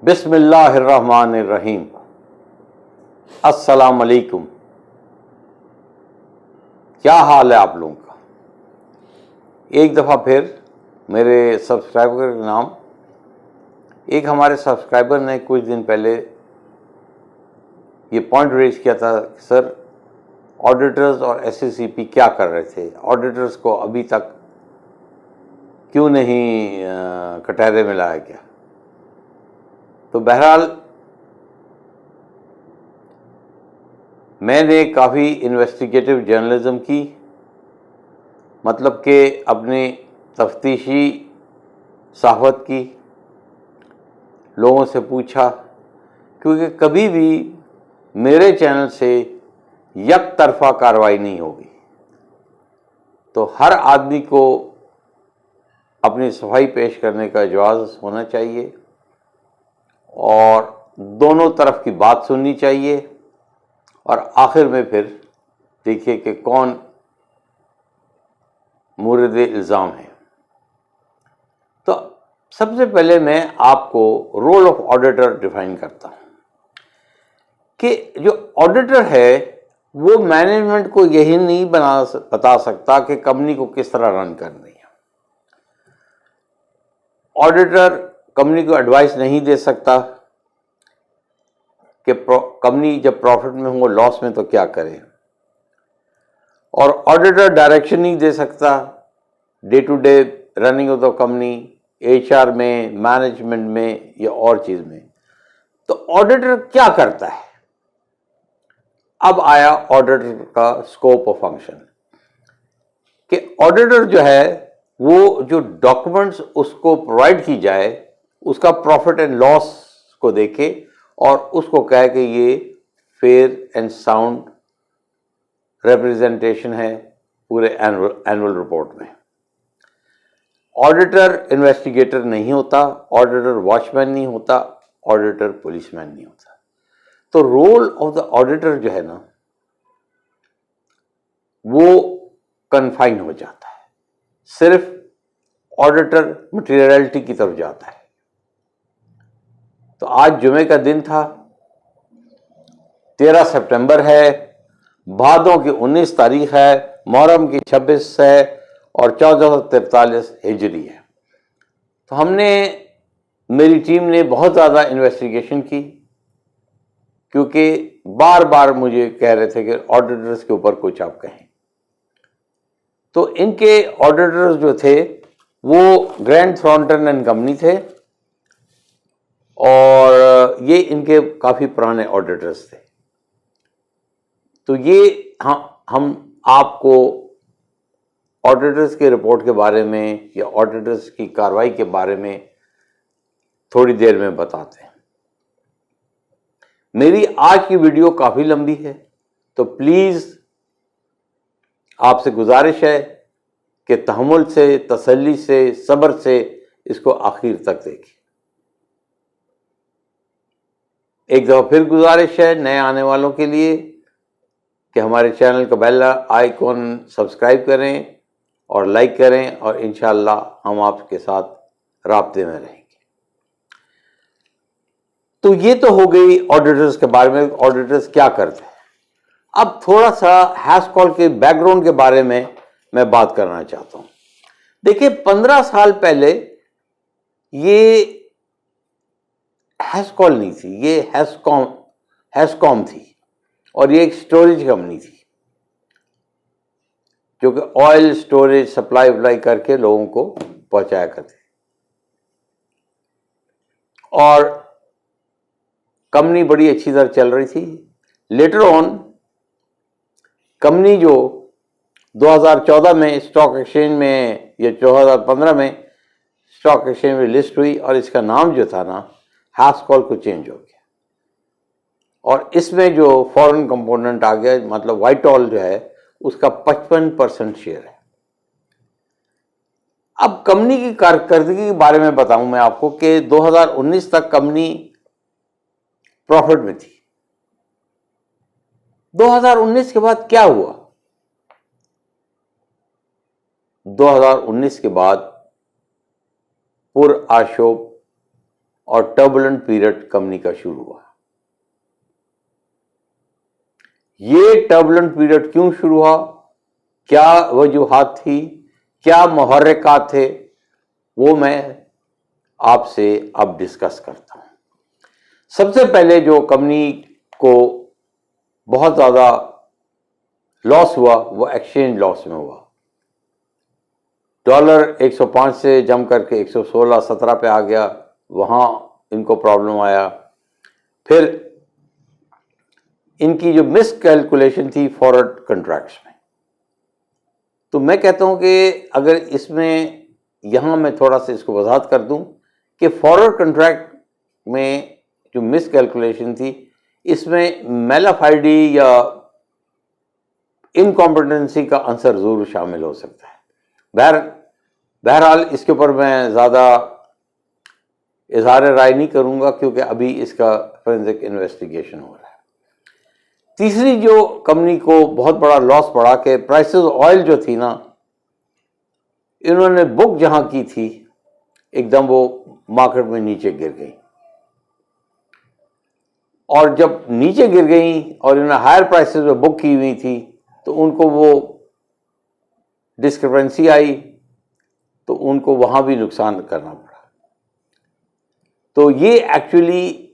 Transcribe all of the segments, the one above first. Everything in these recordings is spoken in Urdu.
بسم اللہ الرحمن الرحیم۔ السلام علیکم۔ کیا حال ہے آپ لوگوں کا؟ ایک دفعہ پھر میرے سبسکرائبر کے نام ایک ہمارے سبسکرائبر نے کچھ دن پہلے یہ پوائنٹ ریز کیا تھا کہ سر آڈیٹرز اور ایس سی پی کیا کر رہے تھے، آڈیٹرز کو ابھی تک کیوں نہیں کٹہرے میں لایا گیا۔ تو بہرحال میں نے کافی انویسٹیگیٹو جرنلزم کی، مطلب کہ اپنی تفتیشی صحافت کی، لوگوں سے پوچھا، کیونکہ کبھی بھی میرے چینل سے یک طرفہ کارروائی نہیں ہوگی۔ تو ہر آدمی کو اپنی صفائی پیش کرنے کا جواز ہونا چاہیے اور دونوں طرف کی بات سننی چاہیے، اور آخر میں پھر دیکھیے کہ کون مورد الزام ہے۔ تو سب سے پہلے میں آپ کو رول آف آڈیٹر ڈیفائن کرتا ہوں کہ جو آڈیٹر ہے وہ مینجمنٹ کو یہی نہیں بتا سکتا کہ کمپنی کو کس طرح رن کرنی ہے۔ آڈیٹر کمپنی کو ایڈوائس نہیں دے سکتا کہ کمپنی جب پروفٹ میں ہو لاس میں تو کیا کرے، اور آڈیٹر ڈائریکشن نہیں دے سکتا day to day running of the company, H R میں، مینجمنٹ میں یا اور چیز میں۔ تو آڈیٹر کیا کرتا ہے؟ اب آیا آڈیٹر کا اسکوپ آف فنکشن کہ آڈیٹر جو ہے وہ جو ڈاکومنٹس اس کو پرووائڈ کی جائے اس کا پروفٹ اینڈ لاس کو دیکھے اور اس کو کہے کہ یہ فیئر اینڈ ساؤنڈ ریپرزنٹیشن ہے پورے اینول رپورٹ میں۔ آڈیٹر انویسٹیگیٹر نہیں ہوتا، آڈیٹر واچ مین نہیں ہوتا، آڈیٹر پولیس مین نہیں ہوتا۔ تو رول آف دا آڈیٹر جو ہے نا وہ کنفائن ہو جاتا ہے، صرف آڈیٹر مٹیریلٹی کی طرف جاتا ہے۔ تو آج جمعے کا دن تھا، 13 سپٹمبر ہے، بھادوں کی 19 تاریخ ہے، محرم کی 26 ہے اور 1443 ہجری ہے۔ تو ہم نے، میری ٹیم نے بہت زیادہ انویسٹیگیشن کی، کیونکہ بار بار مجھے کہہ رہے تھے کہ آڈیٹرز کے اوپر کچھ آپ کہیں۔ تو ان کے آڈیٹرز جو تھے وہ گرینٹ تھورنٹن اینڈ کمپنی تھے، اور یہ ان کے کافی پرانے آڈیٹرز تھے۔ تو یہ ہم آپ کو آڈیٹرز کے رپورٹ کے بارے میں یا آڈیٹرز کی کارروائی کے بارے میں تھوڑی دیر میں بتاتے ہیں۔ میری آج کی ویڈیو کافی لمبی ہے، تو پلیز آپ سے گزارش ہے کہ تحمل سے، تسلی سے، صبر سے اس کو آخر تک دیکھیں۔ ایک دفعہ پھر گزارش ہے نئے آنے والوں کے لیے کہ ہمارے چینل کا بیل آئیکن سبسکرائب کریں اور لائک کریں، اور انشاءاللہ ہم آپ کے ساتھ رابطے میں رہیں گے۔ تو یہ تو ہو گئی آڈیٹرز کے بارے میں، آڈیٹرز کیا کرتے ہیں۔ اب تھوڑا سا ہیس کال کے بیک گراؤنڈ کے بارے میں بات کرنا چاہتا ہوں۔ دیکھیے 15 سال پہلے یہ ہیس کال نہیں تھی، یہ ہیس کام تھی، اور یہ ایک سٹوریج کمپنی تھی جو کہ آئل سٹوریج سپلائی وپلائی کر کے لوگوں کو پہنچایا کرتے، اور کمپنی بڑی اچھی طرح چل رہی تھی۔ لیٹر آن کمپنی جو 2014 میں اسٹاک ایکسچینج میں یا 2015 میں اسٹاک ایکسچینج میں لسٹ ہوئی، اور اس کا نام جو تھا نا ہیس کال کو چینج ہو گیا، اور اس میں جو فورن کمپوننٹ آ گیا، مطلب وائٹ آل جو ہے اس کا 55% شیئر ہے۔ اب کمپنی کی کارکردگی کے بارے میں بتاؤں میں آپ کو کہ 2019 تک کمپنی پروفٹ میں تھی۔ 2019 کے بعد کیا ہوا؟ 2019 کے بعد پرآشوب اور ٹربولنٹ پیریڈ کمپنی کا شروع ہوا. یہ ٹربولنٹ پیریڈ کیوں شروع ہوا، کیا وجوہات تھی، کیا محرکات تھے، وہ میں آپ سے اب ڈسکس کرتا ہوں. سب سے پہلے جو کمپنی کو بہت زیادہ لاس ہوا وہ ایکسچینج لاس میں ہوا. ڈالر 105 سے جم کر کے 116-17 پہ آ گیا، وہاں ان کو پرابلم آیا. پھر ان کی جو مس کیلکولیشن تھی فارورڈ کنٹریکٹس میں. تو میں کہتا ہوں کہ اگر اس میں یہاں میں تھوڑا سا اس کو وضاحت کر دوں کہ فارورڈ کنٹریکٹ میں جو مس کیلکولیشن تھی، اس میں میلافائڈی یا انکمپیٹنسی کا عنصر ضرور شامل ہو سکتا ہے. بہرحال اس کے اوپر میں زیادہ اظہار رائے نہیں کروں گا کیونکہ ابھی اس کا فورینزک انویسٹیگیشن ہو رہا ہے. تیسری جو کمپنی کو بہت بڑا لاس پڑا کہ پرائسز آئل جو تھی نا، انہوں نے بک جہاں کی تھی ایک دم وہ مارکیٹ میں نیچے گر گئی، اور جب نیچے گر گئی اور انہوں نے ہائر پرائسز میں بک کی ہوئی تھی تو ان کو وہ ڈسکرپنسی آئی، تو ان کو وہاں بھی نقصان کرنا پڑا. تو یہ actually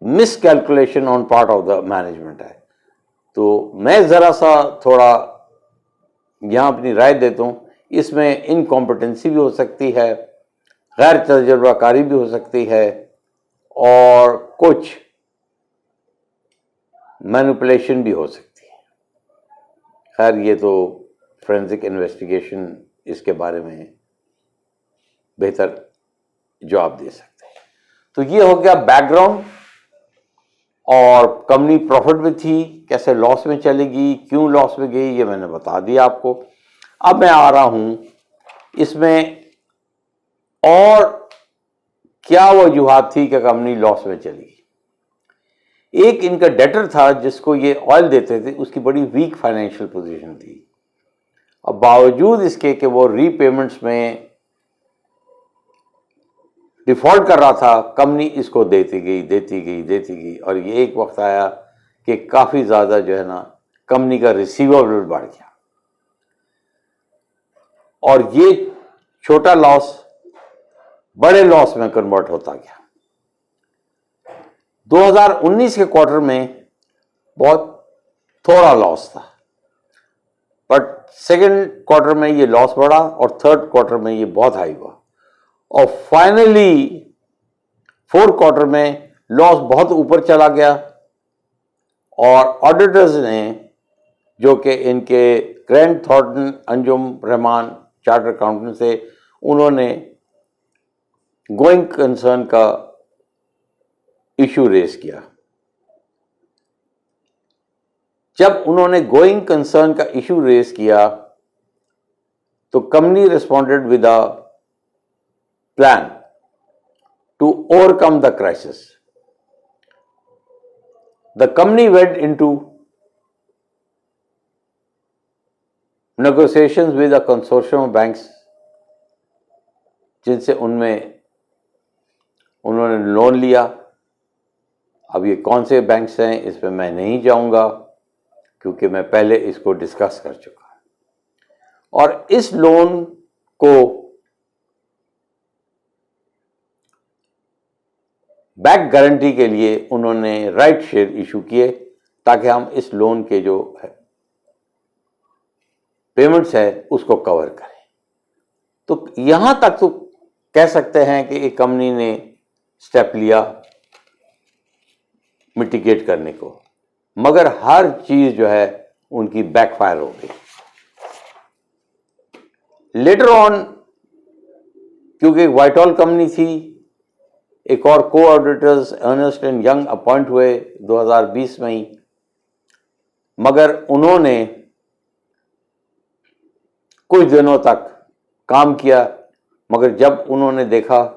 miss calculation on part of the management ہے. تو میں ذرا سا تھوڑا یہاں اپنی رائے دیتا ہوں. اس میں انکمپیٹنسی بھی ہو سکتی ہے، غیر تجربہ کاری بھی ہو سکتی ہے، اور کچھ مینپولیشن بھی ہو سکتی ہے. خیر یہ تو فورینزک انویسٹیگیشن اس کے بارے میں بہتر جواب دے سکتے ہیں. تو یہ ہو گیا بیک گراؤنڈ. اور کمپنی پروفٹ میں تھی، کیسے لاس میں چلے گی، کیوں لاس میں گئی، یہ میں نے بتا دیا آپ کو. اب میں آ رہا ہوں اس میں اور کیا وجوہات تھی کہ کمپنی لاس میں چلی. ایک ان کا ڈیٹر تھا جس کو یہ آئل دیتے تھے، اس کی بڑی ویک فائنینشیل پوزیشن تھی. اب باوجود اس کے کہ وہ ری پیمنٹس میں ڈیفالٹ کر رہا تھا، کمپنی اس کو دیتی گئی، اور یہ ایک وقت آیا کہ کافی زیادہ جو ہے نا کمپنی کا ریسیویبل بڑھ گیا، اور یہ چھوٹا لاس بڑے لاس میں کنورٹ ہوتا گیا. 2019 کے کوارٹر میں بہت تھوڑا لاس تھا، بٹ سیکنڈ کوارٹر میں یہ لاس بڑھا اور تھرڈ کوارٹر میں یہ بہت ہائی ہوا، اور فائنلی فورتھ کوارٹر میں لاس بہت اوپر چلا گیا. اور آڈیٹرز نے، جو کہ ان کے Grant Thornton Anjum Rahman charter accountant سے، انہوں نے گوئنگ کنسرن کا ایشو ریز کیا. جب انہوں نے گوئنگ کنسرن کا ایشو ریز کیا تو company responded with a plan to overcome the crisis. The company went into negotiations with a consortium of banks جن سے انہوں نے لون لیا. اب یہ کون سے بینکس ہیں اس پہ میں نہیں جاؤں گا کیونکہ میں پہلے اس کو ڈسکس کر چکا. اور اس لون کو بیک گارنٹی کے لیے انہوں نے رائٹ شیئر ایشو کیے تاکہ ہم اس لون کے جو پیمنٹس ہے اس کو کور کریں. تو یہاں تک تو کہہ سکتے ہیں کہ ایک کمپنی نے اسٹیپ لیا میٹیگیٹ کرنے کو، مگر ہر چیز جو ہے ان کی بیک فائر ہو گئی. لیٹر آن کیونکہ وائٹال کمپنی تھی، ایک اور کو auditors Ernst and Young appoint ہوئے 2020 میں ہی، مگر انہوں نے کچھ دنوں تک کام کیا. مگر جب انہوں نے دیکھا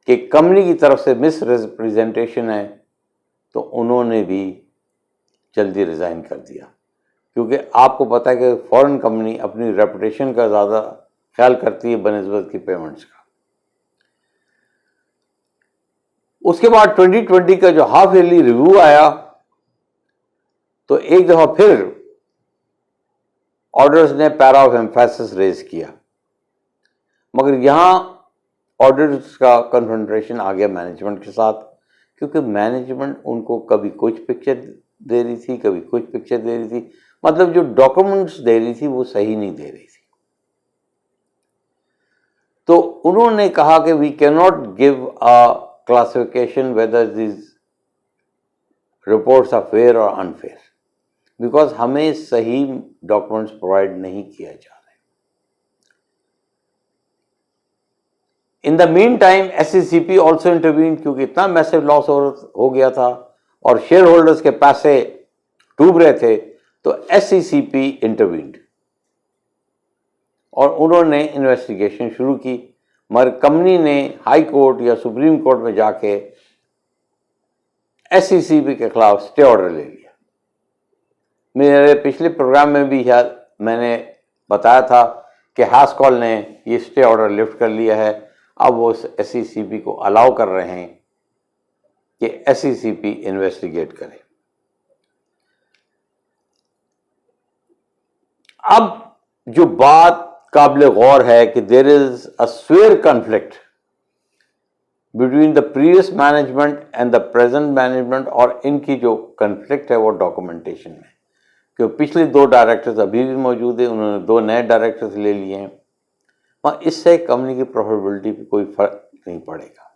کہ کمپنی کی طرف سے مس ریپریزنٹیشن ہے تو انہوں نے بھی جلدی ریزائن کر دیا. کیونکہ آپ کو پتہ ہے کہ فورن کمپنی اپنی ریپوٹیشن کا زیادہ خیال کرتی ہے بنسبت کی پیمنٹس کا. اس کے بعد 2020 کا جو ہاف ایئرلی ریویو آیا تو ایک دفعہ پھر آڈیٹرز نے پیرا آف ایمفیسس ریز کیا، مگر یہاں آڈیٹرز کا کنفرنٹریشن آ گیا مینجمنٹ کے ساتھ، کیونکہ مینجمنٹ ان کو کبھی کچھ پکچر دے رہی تھی، کبھی کچھ پکچر دے رہی تھی، مطلب جو ڈاکومنٹس دے رہی تھی وہ صحیح نہیں دے رہی تھی. تو انہوں نے کہا کہ وی کی not give classification whether these reports are fair اور انفیئر، بیکاز ہمیں صحیح ڈاکومنٹس پرووائڈ نہیں کیا جا رہا. In the meantime S C C P also intervene, کیونکہ اتنا میسو لاس ہو گیا تھا اور شیئر ہولڈرز کے پیسے ڈوب رہے تھے، تو ایس سی سی پی انٹروینڈ اور انہوں نے انویسٹیگیشن شروع کی، مگر کمپنی نے ہائی کورٹ یا سپریم کورٹ میں جا کے ایس سی سی پی کے خلاف اسٹے آرڈر لے لیا. میرے پچھلے پروگرام میں بھی میں نے بتایا تھا کہ ہاؤس کال نے یہ اسٹے آرڈر لفٹ کر لیا ہے. اب وہ ایس سی سی پی کو الاؤ کر رہے ہیں کہ ایس سی سی پی انویسٹیگیٹ کرے. اب جو بات قابل غور ہے کہ there is a severe conflict between the previous management and the present management, اور ان کی جو کنفلکٹ ہے وہ ڈاکومنٹیشن میں، کہ پچھلے 2 ڈائریکٹرز ابھی بھی موجود ہیں، انہوں نے 2 نئے ڈائریکٹرز لے لیے ہیں، اور اس سے کمپنی کی پروفیٹیبلٹی پہ کوئی فرق نہیں پڑے گا.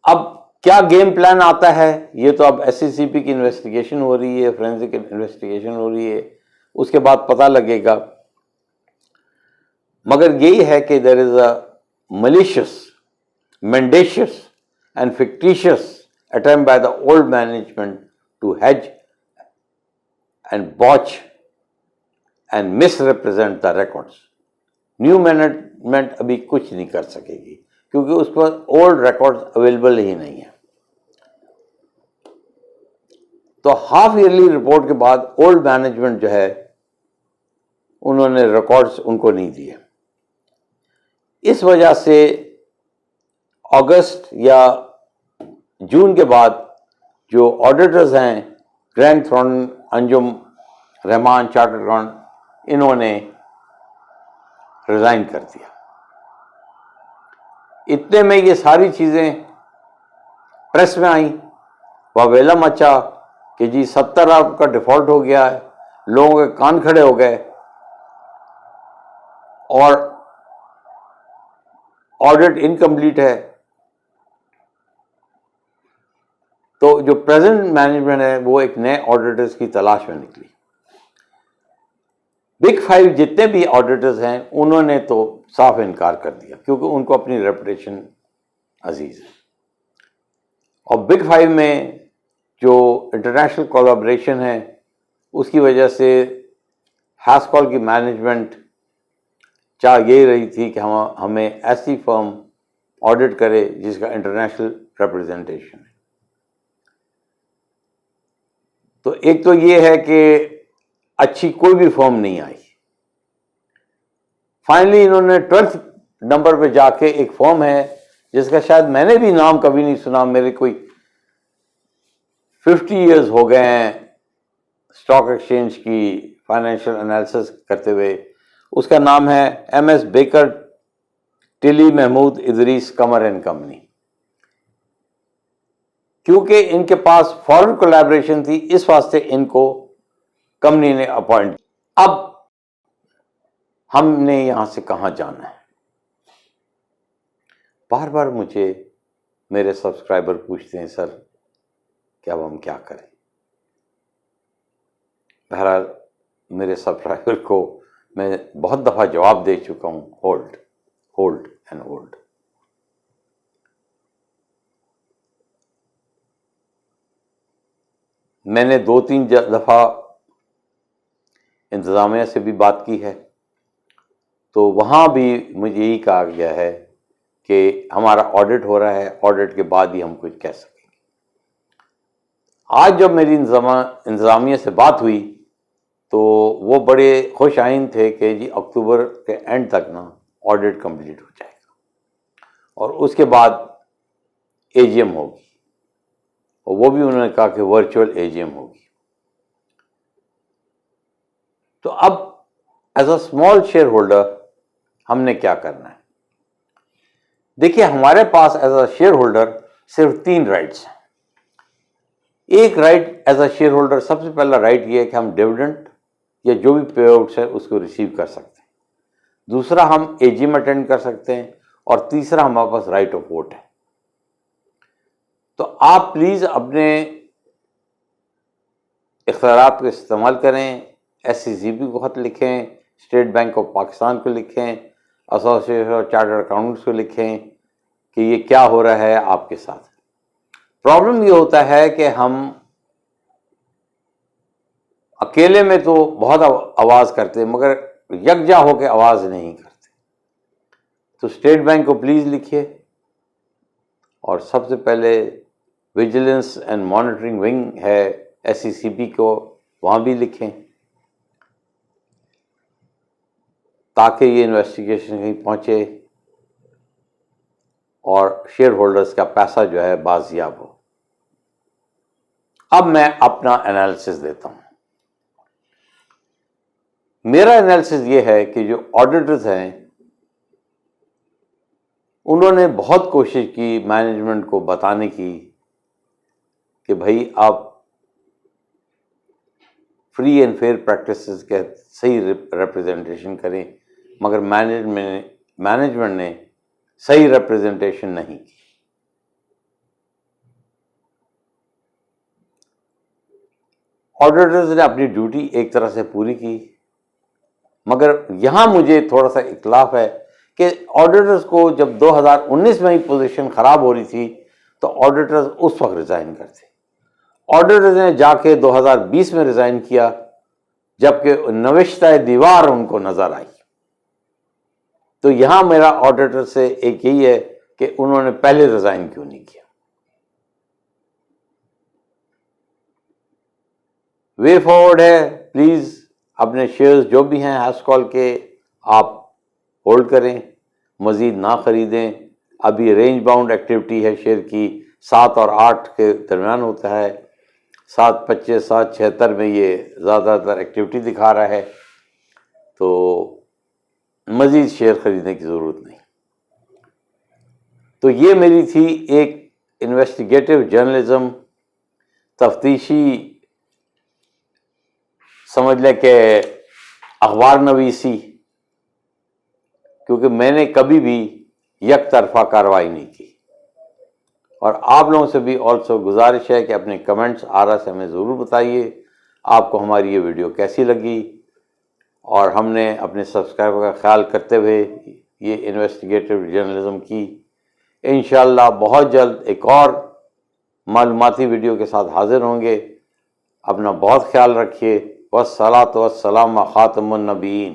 اب کیا گیم پلان آتا ہے؟ یہ تو اب ایس سی سی پی کی انویسٹیگیشن ہو رہی ہے، فورینسک انویسٹیگیشن ہو رہی ہے، اس کے بعد پتہ لگے گا. مگر یہی ہے کہ there is a malicious, mendacious and fictitious attempt by the old management to hedge and botch and misrepresent the records. New management ابھی کچھ نہیں کر سکے گی کیونکہ اس پر اولڈ ریکارڈز اویلیبل ہی نہیں ہیں. تو ہاف ایئرلی رپورٹ کے بعد اولڈ مینجمنٹ جو ہے انہوں نے ریکارڈز ان کو نہیں دیے. اس وجہ سے اگست یا جون کے بعد جو آڈیٹرز ہیں، گرینٹ تھورن، انجم رحمان چارٹرڈ اکاؤنٹ، انہوں نے ریزائن کر دیا. اتنے میں یہ ساری چیزیں پریس میں آئیں، واویلا مچا کہ جی 70 ارب کا ڈیفالٹ ہو گیا ہے، لوگوں کے کان کھڑے ہو گئے، اور آڈٹ انکمپلیٹ ہے. تو جو پریزنٹ مینجمنٹ ہے وہ ایک نئے آڈیٹرز کی تلاش میں نکلی. بگ 5 جتنے بھی آڈیٹرز ہیں انہوں نے تو صاف انکار کر دیا کیونکہ ان کو اپنی ریپوٹیشن عزیز ہے. اور بگ 5 میں جو انٹرنیشنل کولابریشن ہے اس کی وجہ سے ہاؤس کال کی مینجمنٹ چاہ یہی رہی تھی کہ ہمیں ایسی فرم آڈٹ کرے جس کا انٹرنیشنل ریپرزنٹیشن ہے. تو ایک تو یہ ہے کہ اچھی کوئی بھی فرم نہیں آئی. فائنلی انہوں نے 12 نمبر پہ جا کے ایک فرم ہے جس کا شاید میں نے بھی نام کبھی نہیں سنا، میرے کوئی 50 ایئرز ہو گئے ہیں اسٹاک ایکسچینج کی فائنینشیل انالیسس کرتے ہوئے. اس کا نام ہے M S Baker Tilly Mahmood Idrees Qamar and company. کیونکہ ان کے پاس فارن کولیبریشن تھی اس واسطے ان کو کمپنی نے اپوائنٹ. اب ہم نے یہاں سے کہاں جانا ہے؟ بار بار مجھے میرے سبسکرائبر پوچھتے ہیں سر کہ اب ہم کیا کریں. بہرحال میرے سبسکرائبر کو میں بہت دفعہ جواب دے چکا ہوں، ہولڈ ہولڈ اینڈ ہولڈ. میں نے 2-3 دفعہ انتظامیہ سے بھی بات کی ہے، تو وہاں بھی مجھے یہی کہا گیا ہے کہ ہمارا آڈٹ ہو رہا ہے، آڈٹ کے بعد ہی ہم کچھ کہہ سکیں گے. آج جب میری انتظامیہ سے بات ہوئی تو وہ بڑے خوش آئند تھے کہ جی اکتوبر کے اینڈ تک نا آڈٹ کمپلیٹ ہو جائے گا. اور اس کے بعد اے جی ایم ہوگی، اور وہ بھی انہوں نے کہا کہ ورچوئل اے جی ایم ہوگی۔ تو اب as a small shareholder ہم نے کیا کرنا ہے؟ دیکھیے، ہمارے پاس ایز اے شیئر ہولڈر صرف 3 رائٹس ہیں۔ ایک right as a shareholder, سب سے پہلا رائٹ یہ ہے کہ ہم ڈیویڈنڈ یا جو بھی پے آؤٹس ہے اس کو ریسیو کر سکتے ہیں۔ دوسرا، ہم اے جی ایم اٹینڈ کر سکتے ہیں، اور تیسرا ہمارے پاس رائٹ آف ووٹ ہے۔ تو آپ پلیز اپنے اختیارات کو استعمال کریں، ایس سی سی بی کو خط لکھیں، اسٹیٹ بینک آف پاکستان کو لکھیں، ایسوسیشن آف چارٹرڈ اکاؤنٹنٹس کو لکھیں کہ یہ کیا ہو رہا ہے آپ کے ساتھ۔ پرابلم یہ ہوتا ہے کہ ہم اکیلے میں تو بہت آواز کرتے ہیں، مگر یکجا ہو کے آواز نہیں کرتے۔ تو اسٹیٹ بینک کو پلیز لکھیے، اور سب سے پہلے ویجیلنس اینڈ مانیٹرنگ ونگ ہے ایس سی سی بی کو، وہاں بھی لکھیں تاکہ یہ انویسٹیگیشن کہیں پہنچے اور شیئر ہولڈرز کا پیسہ جو ہے بازیاب ہو۔ اب میں اپنا انالیسس دیتا ہوں۔ میرا انالیسس یہ ہے کہ جو آڈیٹرز ہیں انہوں نے بہت کوشش کی مینجمنٹ کو بتانے کی کہ بھائی آپ فری اینڈ فیئر پریکٹسز کے صحیح ریپرزنٹیشن کریں، مگر مینجمنٹ نے صحیح ریپرزنٹیشن نہیں کی۔ آڈیٹرز نے اپنی ڈیوٹی ایک طرح سے پوری کی، مگر یہاں مجھے تھوڑا سا اختلاف ہے کہ آڈیٹرز کو جب 2019 میں ہی پوزیشن خراب ہو رہی تھی تو آڈیٹرز اس وقت ریزائن کرتے۔ آڈیٹرز نے جا کے 2020 میں ریزائن کیا، جبکہ نوشتہ دیوار ان کو نظر آئی۔ تو یہاں میرا آڈیٹر سے ایک یہی ہے کہ انہوں نے پہلے ریزائن کیوں نہیں کیا۔ وے فارورڈ ہے، پلیز اپنے شیئرز جو بھی ہیں ہیس کال کے آپ ہولڈ کریں، مزید نہ خریدیں۔ ابھی رینج باؤنڈ ایکٹیویٹی ہے شیئر کی، 7 اور 8 کے درمیان ہوتا ہے، 7.25 7.76 میں یہ زیادہ تر ایکٹیویٹی دکھا رہا ہے، تو مزید شیئر خریدنے کی ضرورت نہیں۔ تو یہ میری تھی ایک انویسٹیگیٹو جرنلزم، تفتیشی سمجھ لیں کہ اخبار نویسی، کیونکہ میں نے کبھی بھی یک طرفہ کارروائی نہیں کی۔ اور آپ لوگوں سے بھی آلسو گزارش ہے کہ اپنے کمنٹس آرا سے ہمیں ضرور بتائیے آپ کو ہماری یہ ویڈیو کیسی لگی، اور ہم نے اپنے سبسکرائبر کا خیال کرتے ہوئے یہ انویسٹیگیٹو جرنلزم کی۔ انشاءاللہ بہت جلد ایک اور معلوماتی ویڈیو کے ساتھ حاضر ہوں گے۔ اپنا بہت خیال رکھیے۔ والصلاۃ والسلام علی خاتم النبیین۔